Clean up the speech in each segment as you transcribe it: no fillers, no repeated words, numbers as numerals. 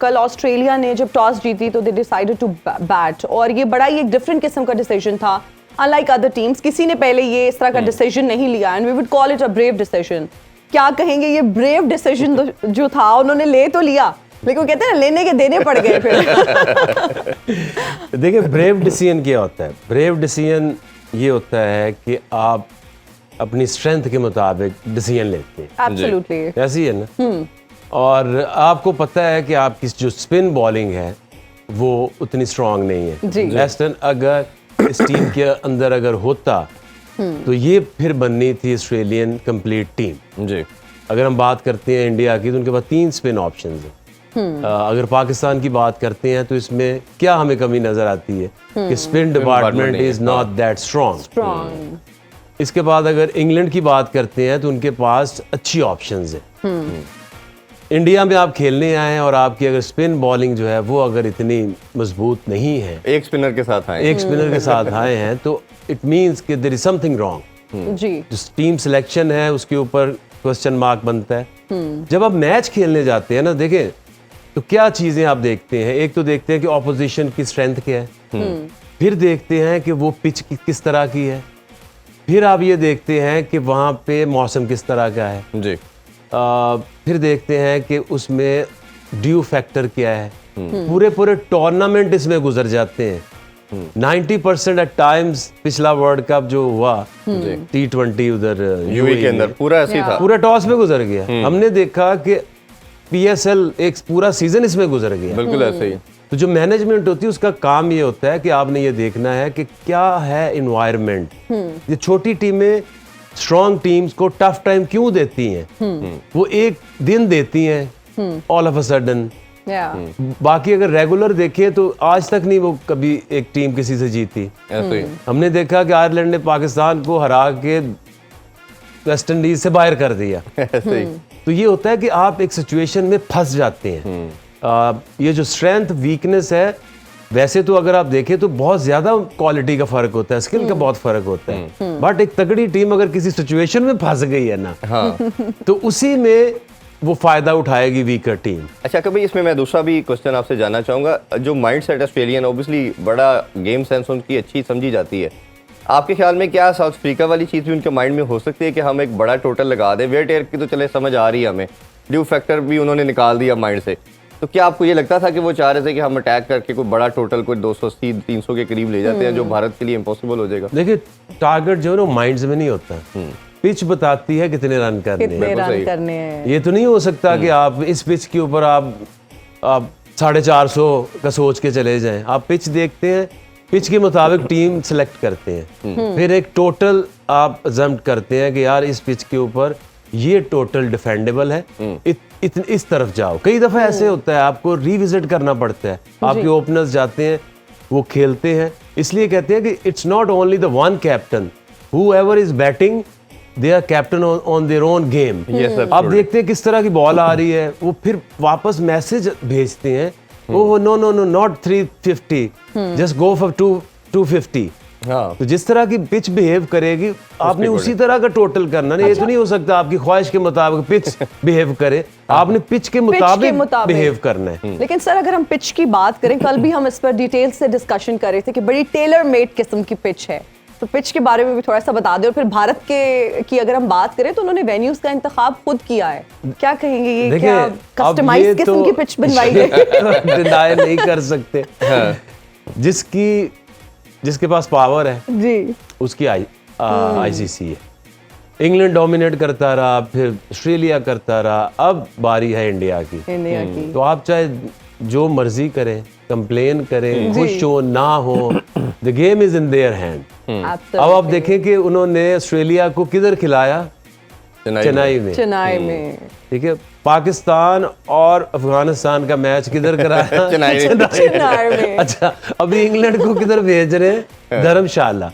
कल ऑस्ट्रेलिया ने जब टॉस जीती तो दे डिसाइडेड टू बैट, और ये बड़ा ही एक डिफरेंट किस्म का डिसीजन था। अनलाइक अदर टीम्स, किसी ने पहले ये इस तरह का डिसीजन नहीं लिया, and we would call it a brave decision. क्या कहेंगे, ये ब्रेव डिसीजन जो था उन्होंने ले तो लिया, लेकिन वो कहते हैं ना, लेने के देने पड़ गए फिर। देखिए, ब्रेव डिसीजन क्या होता है? ब्रेव डिसीजन ये होता है कि आप अपनी स्ट्रेंथ के मुताबिक डिसीजन लेते हैं। एब्सोल्युटली, ऐसी है ना। और आपको पता है कि आपकी जो स्पिन बॉलिंग है वो उतनी स्ट्रांग नहीं है। वेस्टर्न अगर इस टीम के अंदर अगर होता तो ये फिर बननी थी ऑस्ट्रेलियन कंप्लीट टीम जी। अगर हम बात करते हैं इंडिया की तो उनके पास 3 स्पिन ऑप्शंस हैं। अगर पाकिस्तान की बात करते हैं तो इसमें क्या हमें कमी नजर आती है कि spin department is not that strong. इसके बाद अगर इंग्लैंड की बात करते हैं तो उनके पास अच्छी ऑप्शंस हैं। इंडिया में आप खेलने आए हैं और आपकी अगर स्पिन बॉलिंग जो है वो अगर इतनी मजबूत नहीं है, एक स्पिनर के साथ आए हैं तो इट मींस कि देयर इज समथिंग रॉन्ग जी। जो टीम सिलेक्शन है उसके ऊपर क्वेश्चन मार्क बनता है। जब आप मैच खेलने जाते हैं ना, देखें तो क्या चीजें आप देखते हैं। एक तो देखते हैं कि ऑपोजिशन की स्ट्रेंथ क्या है, फिर देखते हैं कि वो पिच किस तरह की है, फिर आप ये देखते हैं कि वहाँ पे मौसम किस तरह का है जी। फिर देखते हैं कि उसमें ड्यू फैक्टर क्या है। पूरे टूर्नामेंट इसमें गुजर जाते हैं। 90% एट टाइम्स पिछला वर्ल्ड कप जो हुआ T20 उधर यूएई के अंदर पूरा ऐसे था, पूरा टॉस में गुजर गया। हमने देखा कि PSL एक पूरा सीजन इसमें गुजर गया। बिल्कुल ऐसे ही। तो जो मैनेजमेंट होती है उसका काम ये होता है कि आपने ये देखना है कि क्या है एनवायरनमेंट। ये छोटी टीमें स्ट्रॉन्ग टीम्स को टफ टाइम क्यों देती हैं? वो एक दिन देती हैं ऑल ऑफ अ सडन। बाकी अगर रेगुलर देखें तो आज तक नहीं वो कभी एक टीम किसी से जीती। हमने देखा कि आयरलैंड ने पाकिस्तान को हरा के वेस्ट इंडीज से बाहर कर दिया। तो ये होता है कि आप एक सिचुएशन में फंस जाते हैं। ये जो स्ट्रेंथ वीकनेस है, वैसे तो अगर आप देखें तो बहुत ज्यादा क्वालिटी का फर्क होता है, स्किल का बहुत फर्क होता है। बट एक तगड़ी टीम अगर किसी सिचुएशन में फंस गई है ना, तो उसी में वो फायदा उठाएगी वीकर टीम। अच्छा, कभी इसमें मैं दूसरा भी क्वेश्चन आपसे जानना चाहूंगा। जो माइंड सेट ऑस्ट्रेलियन, ऑब्वियसली बड़ा गेम सेंस उनकी अच्छी समझी जाती है। आपके ख्याल में क्या साउथ अफ्रीका वाली चीज़ भी उनके माइंड में हो सकती है कि हम एक बड़ा टोटल लगा दें? वेट एयर की तो चले समझ आ रही है हमें, ड्यू फैक्टर भी उन्होंने निकाल दिया माइंड से। तो क्या आपको ये लगता था कि वो चाह रहे थे कि हम अटैक करके कोई बड़ा टोटल कोई 280-300 के करीब ले जाते हैं, जो भारत के लिए इम्पॉसिबल हो जाएगा? देखिए, टारगेट जो है ना माइंड्स में नहीं होता, पिच बताती है कितने रन करने हैं। ये तो नहीं हो सकता कि आप इस पिच के ऊपर आप 450 का सोच के चले जाएं। आप पिच देखते हैं, पिच के मुताबिक टीम सिलेक्ट करते हैं, फिर एक टोटल आप अजम्प्ट करते हैं कि यार इस पिच के ऊपर ये टोटल डिफेंडेबल है, इस तरफ जाओ। कई दफा ऐसे होता है आपको रिविजिट करना पड़ता है। आपके ओपनर्स जाते हैं, वो खेलते हैं, इसलिए कहते हैं कि it's not only the one captain, whoever is batting they are captain on their own game. आप देखते हैं किस तरह की बॉल आ रही है, वो फिर वापस मैसेज भेजते हैं, oh no no no not 350, just go for 250। तो जिस तरह की पिच बिहेव करेगी आपने उसी तरह का टोटल करना। नहीं, ये तो नहीं हो सकता आपकी ख्वाहिश के मुताबिक पिच बिहेव करे, आपने पिच के मुताबिक बिहेव करना है। लेकिन सर, अगर हम पिच की बात करें, कल भी हम इस पर डिटेल से डिस्कशन कर रहे थे कि बड़ी टेलर मेड किस्म की पिच है, तो पिच के बारे में भी थोड़ा सा बता दें। और फिर भारत की अगर हम बात करें तो उन्होंने वेन्यूज का इंतखाब खुद किया है, क्या कहेंगे? ये क्या कस्टमाइज्ड किस्म की पिच बनवाई है? डिनाई नहीं कर सकते। जिसके पास पावर है जी, उसकी ICC है। इंग्लैंड डोमिनेट करता रहा, फिर ऑस्ट्रेलिया करता रहा, अब बारी है इंडिया की। तो आप चाहे जो मर्जी करें, कंप्लेन करें, खुश हो ना हो, the game is in their hand. अब आप देखें कि उन्होंने ऑस्ट्रेलिया को किधर खिलाया? चेन्नई में। ठीक है, पाकिस्तान और अफगानिस्तान का मैच किधर कराया? चेन्नई में। अच्छा, अभी इंग्लैंड को किधर भेज रहे हैं? धर्मशाला।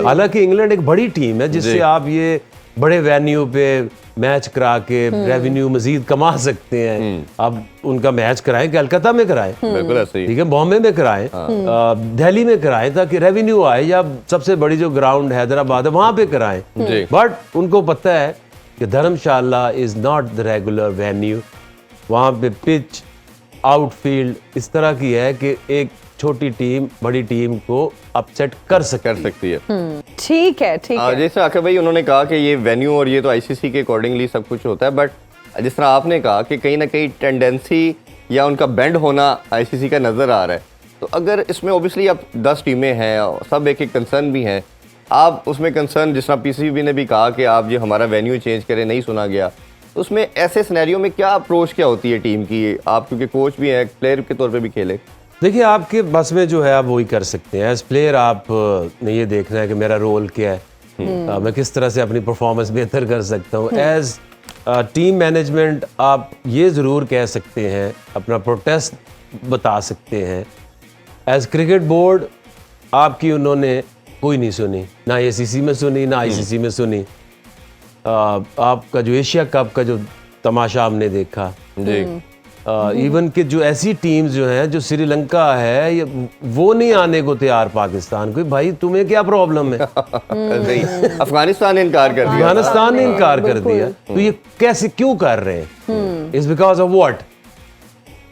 हालांकि इंग्लैंड एक बड़ी टीम है जिससे आप ये बड़े वेन्यू पे मैच करा के रेवेन्यू मजीद कमा सकते हैं। आप उनका मैच कराएं, कलकत्ता में कराएं, बिल्कुल ऐसे ही, ठीक है, बॉम्बे में कराएं, दिल्ली में कराएं, ताकि रेवेन्यू आए, या सबसे बड़ी जो ग्राउंड हैदराबाद है वहां पे कराएं। बट उनको पता है कि Dharamshala is not the regular venue, वहां पे पिच आउटफील्ड इस तरह की है कि एक छोटी टीम बड़ी टीम को अपसेट कर सकती है। ठीक है, ठीक है। जैसे आखिर भाई उन्होंने कहा कि ये वेन्यू और ये तो आईसीसी के अकॉर्डिंगली सब कुछ होता है, बट जिस तरह आपने कहा कि कहीं ना कहीं टेंडेंसी या उनका बेंड होना आईसीसी का नज़र आ रहा है, तो अगर इसमें ओबियसली अब 10 टीमें हैं और सब एक एक कंसर्न भी हैं, आप उसमें कंसर्न जिस तरह पीसीबी ने भी कहा कि आप ये हमारा वेन्यू चेंज करें, नहीं सुना गया, तो उसमें ऐसे सिनेरियो में क्या अप्रोच क्या होती है टीम की? आप क्योंकि कोच भी हैं, प्लेयर के तौर पे भी खेले। देखिए, आपके बस में जो है आप वही कर सकते हैं। एज प्लेयर आप ने ये देखना है कि मेरा रोल क्या है, मैं किस तरह से अपनी परफॉर्मेंस बेहतर कर सकता हूँ। एज टीम मैनेजमेंट आप ये ज़रूर कह सकते हैं, अपना प्रोटेस्ट बता सकते हैं। एज क्रिकेट बोर्ड आपकी उन्होंने कोई नहीं सुनी, ना एसीसी में सुनी ना आईसीसी में सुनी। आपका जो एशिया कप का जो तमाशा हमने देखा जी, इवन कि जो ऐसी टीम्स जो हैं, जो श्रीलंका है, ये वो नहीं आने को तैयार पाकिस्तान को। भाई तुम्हें क्या प्रॉब्लम है? सही। अफगानिस्तान ने इनकार कर दिया। अफगानिस्तान ने इनकार कर दिया, तो ये कैसे क्यों कर रहे हैं? It's because of what?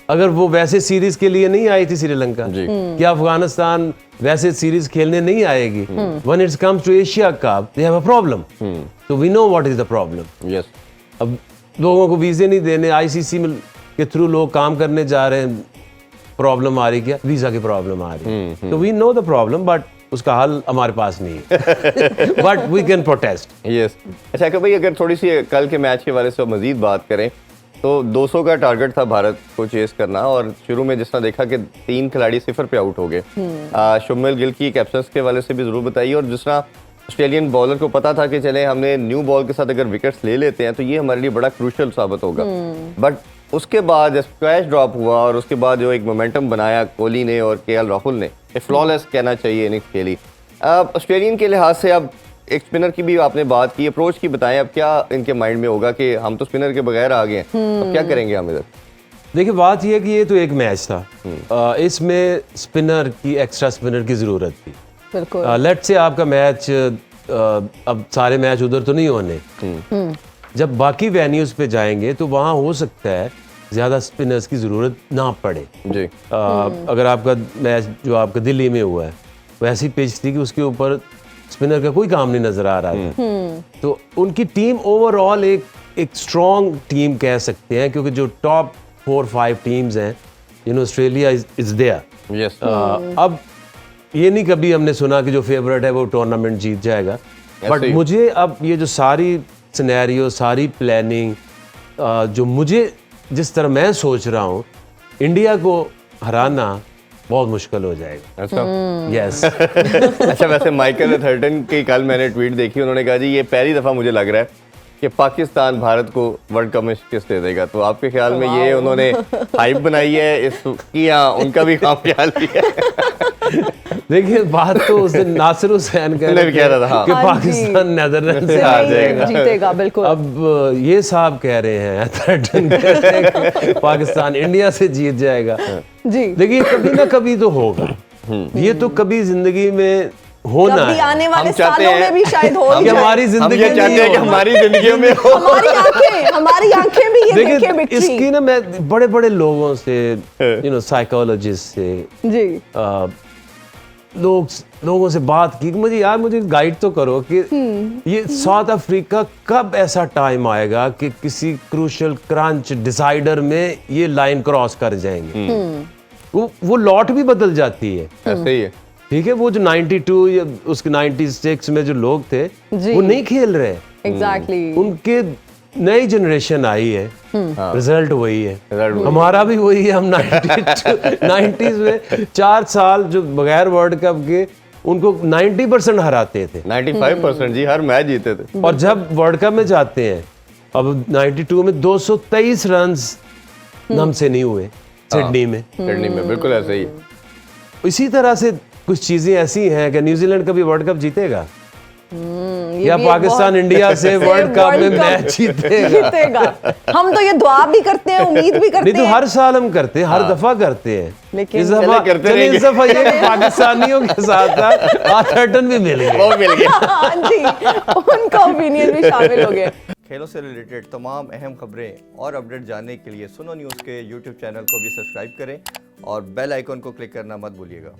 अगर वो वैसे सीरीज के लिए नहीं आई थी श्रीलंका, क्या अफगानिस्तान वैसे सीरीज खेलने नहीं आएगी? When it's comes to Asia cup they have a problem, तो we know what is the problem. Yes, अब लोगों को वीजे नहीं देने, आईसीसी में के थ्रू लोग काम करने जा रहे हैं, प्रॉब्लम आ रही, क्या वीजा की प्रॉब्लम आ रही? तो we know the problem, but उसका हल हमारे पास नहीं है। But we can protest. Yes. अच्छा कि भाई अगर थोड़ी सी कल के मैच के बारे से मजीद बात करें, तो 200 का टारगेट था भारत को चेस करना, और शुरू में जिस तरह देखा कि 3 खिलाड़ी 0 पे आउट हो गए। शुभमन गिल की कैप्टन्स के वाले से भी जरूर बताइए, और जिस तरह ऑस्ट्रेलियन बॉलर को पता था कि चले हमने न्यू बॉल के साथ अगर विकेट्स ले लेते हैं तो ये हमारे लिए बड़ा क्रूशियल साबित होगा, बट उसके बाद जब स्क्वैश ड्रॉप हुआ और उसके बाद जो एक मोमेंटम बनाया कोहली ने और केएल राहुल ने, फ्लॉलेस कहना चाहिए इनिंग्स खेली। अब ऑस्ट्रेलियन के लिहाज से अब एक स्पिनर की भी आपने बात की, अप्रोच की बताएं, अब क्या इनके माइंड में होगा कि हम तो स्पिनर के बगैर आ गए हैं, अब क्या करेंगे हम इधर? देखिए, बात यह है कि ये तो एक मैच था, इसमें स्पिनर की, एक्स्ट्रा स्पिनर की ज़रूरत थी। बिल्कुल। लेट्स से आपका मैच, अब सारे मैच उधर तो नहीं होने, जब बाकी वेन्यूज़ पे जाएंगे तो वहाँ हो सकता है ज़्यादा स्पिनर्स की ज़रूरत ना पड़े जी। अगर आपका मैच जो आपका दिल्ली में हुआ है वैसी पिच थी कि उसके ऊपर स्पिनर का कोई काम नहीं नज़र आ रहा था, तो उनकी टीम ओवरऑल एक स्ट्रॉन्ग टीम कह सकते हैं, क्योंकि जो टॉप 4-5 टीम्स हैं, ऑस्ट्रेलिया इज देयर। यस। अब ये नहीं कभी हमने सुना कि जो फेवरेट है वो टूर्नामेंट जीत जाएगा, बट ऐसे ही। मुझे अब ये जो सारी सिनेरियो, सारी प्लानिंग, जो मुझे जिस तरह मैं सोच रहा हूँ, इंडिया को हराना बहुत मुश्किल हो जाएगा। अच्छा। यस। अच्छा, वैसे माइकल एथर्टन की कल मैंने ट्वीट देखी, उन्होंने कहा जी ये पहली दफ़ा मुझे लग रहा है कि पाकिस्तान भारत को वर्ल्ड कप में शिकस्त दे देगा, तो आपके ख्याल में ये उन्होंने हाइप बनाई है इसकी, या उनका भी काम ख्याल लिया है? देखिए, बात तो उस दिन नासिर हुसैन कह रहा था, हाँ। कि पाकिस्तान नेदरलैंड से से आ नहीं जाएगा, जीतेगा। बिल्कुल। अब ये साहब कह रहे हैं, एथर्टन कह रहे हैं कि पाकिस्तान इंडिया से जीत जाएगा। जी। देखिए, कभी ना कभी तो होगा, ये तो कभी जिंदगी में होना कभी है। आने वाले हम चाहते सालों में हैं- भी शायद हो कि जाए। हमारी हम जिंदगी ये में चाहते नहीं हैं कि होगा। हमारी जिंदगियों में हो। हमारी आंखें भी ये देखे देखिए, विक्ट्री। इसकी ना मैं बड़े बड़े लोगों से, साइकोलॉजिस्ट से, जी। लोगों से बात की कि मुझे गाइड तो करो कि ये साउथ अफ्रीका कब ऐसा टाइम आएगा कि किसी क्रूशियल क्रंच डिसाइडर में ये लाइन क्रॉस कर जाएंगे। वो लॉट भी बदल जाती है। ऐसे ही है। ठीक है, वो जो 92 या उसके 96 में जो लोग थे जी। वो नहीं खेल रहे, एग्जैक्टली। उनके नई जनरेशन आई है, रिजल्ट वही है, रिजल्ट हमारा भी वही है। हम 90s में 4 साल जो बगैर वर्ल्ड कप के उनको 90% हराते थे, 95% जी, हर मैच जीते थे। और जब वर्ल्ड कप में जाते हैं, अब 92 में 223 रन हमसे नहीं हुए सिडनी में। सिडनी में बिल्कुल ऐसे ही है। इसी तरह से कुछ चीजें ऐसी हैं कि न्यूजीलैंड कभी वर्ल्ड कप जीतेगा, या भी एक पाकिस्तान बहुत- इंडिया से वर्ल्ड कप में मैच जीतेगा। हम तो ये दुआ भी करते हैं, उम्मीद भी करते नहीं तो हैं। हर साल हम करते हैं, हर दफा करते हैं। लेकिन- इस दफा चले करते चलिए, रहेंगे। इस दफा ये कि पाकिस्तानियों के साथ साथ एथर्टन भी मिल गए। वो मिल गया। हाँ जी, उनका ओपिनियन भी शामिल हो गए। खेलों से रिलेटेड तमाम अहम खबरें और अपडेट जानने के लिए सुनो न्यूज़ के यूट्यूब चैनल को भी सब्सक्राइब करें और बेल आइकन को क्लिक करना मत भूलिएगा।